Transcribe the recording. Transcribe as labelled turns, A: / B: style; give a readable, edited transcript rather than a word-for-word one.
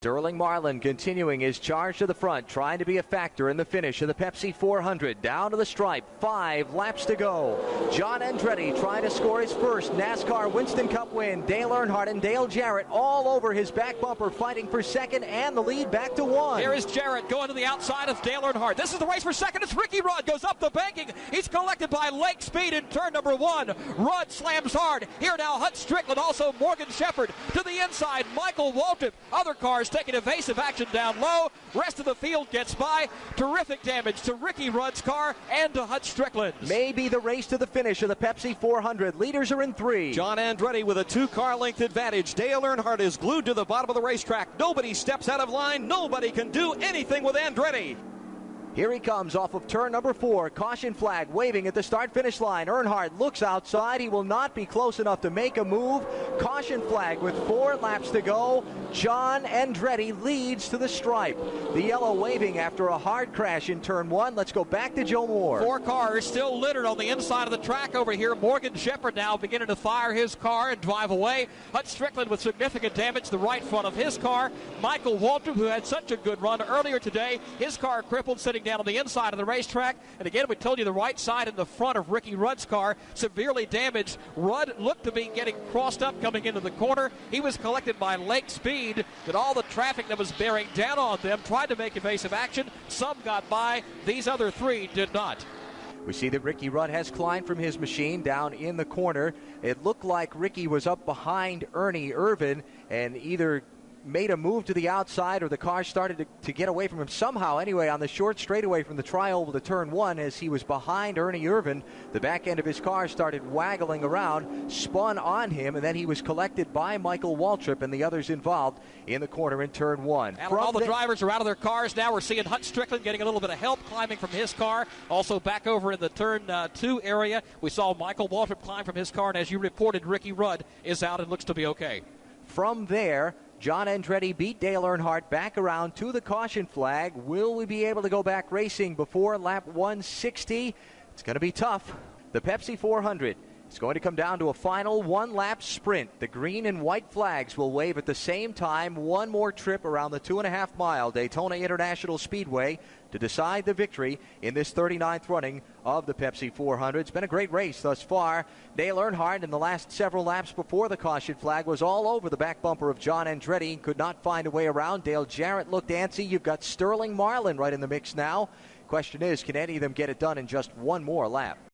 A: Sterling Marlin continuing his charge to the front, trying to be a factor in the finish of the Pepsi 400. Down to the stripe, 5 laps to go. John Andretti trying to score his first NASCAR Winston Cup win. Dale Earnhardt and Dale Jarrett all over his back bumper, fighting for second and the lead back to 1.
B: Here is Jarrett going to the outside of Dale Earnhardt. This is the race for second. It's Ricky Rudd, goes up the banking. He's collected by Lake Speed in turn number 1. Rudd slams hard. Here now Hut Stricklin, also Morgan Shepherd to the inside. Michael Waltrip, other cars taking evasive action down low. Rest of the field gets by. Terrific damage to Ricky Rudd's car and to Hut Stricklin's.
A: Maybe the race to the finish of the Pepsi 400. Leaders are in 3.
C: John Andretti with a 2-car length advantage. Dale Earnhardt is glued to the bottom of the racetrack. Nobody steps out of line. Nobody can do anything with Andretti.
A: Here he comes off of turn number 4. Caution flag waving at the start-finish line. Earnhardt looks outside. He will not be close enough to make a move. Caution flag with 4 laps to go. John Andretti leads to the stripe. The yellow waving after a hard crash in turn 1. Let's go back to Joe Moore.
B: 4 cars still littered on the inside of the track over here. Morgan Shepherd now beginning to fire his car and drive away. Hut Stricklin with significant damage the right front of his car. Michael Waltrip, who had such a good run earlier today, his car crippled, sitting down on the inside of the racetrack. And again, we told you the right side and the front of Ricky Rudd's car severely damaged. Rudd looked to be getting crossed up coming into the corner. He was collected by Lake Speed, but all the traffic that was bearing down on them tried to make evasive action. Some got by. These other 3 did not.
A: We see that Ricky Rudd has climbed from his machine down in the corner. It looked like Ricky was up behind Ernie Irvin and either made a move to the outside or the car started to get away from him somehow. Anyway, on the short straightaway from the trioval to turn 1, as he was behind Ernie Irvin, the back end of his car started waggling around, spun on him, and then he was collected by Michael Waltrip and the others involved in the corner in turn 1.
B: And all the drivers are out of their cars now. We're seeing Hut Stricklin getting a little bit of help climbing from his car. Also back over in the turn 2 area, we saw Michael Waltrip climb from his car, and as you reported, Ricky Rudd is out and looks to be okay.
A: From there, John Andretti beat Dale Earnhardt back around to the caution flag. Will we be able to go back racing before lap 160? It's going to be tough. The Pepsi 400 is going to come down to a final 1-lap sprint. The green and white flags will wave at the same time. One more trip around the 2.5-mile Daytona International Speedway to decide the victory in this 39th running of the Pepsi 400. It's been a great race thus far. Dale Earnhardt in the last several laps before the caution flag was all over the back bumper of John Andretti and could not find a way around. Dale Jarrett looked antsy. You've got Sterling Marlin right in the mix now. Question is, can any of them get it done in just one more lap?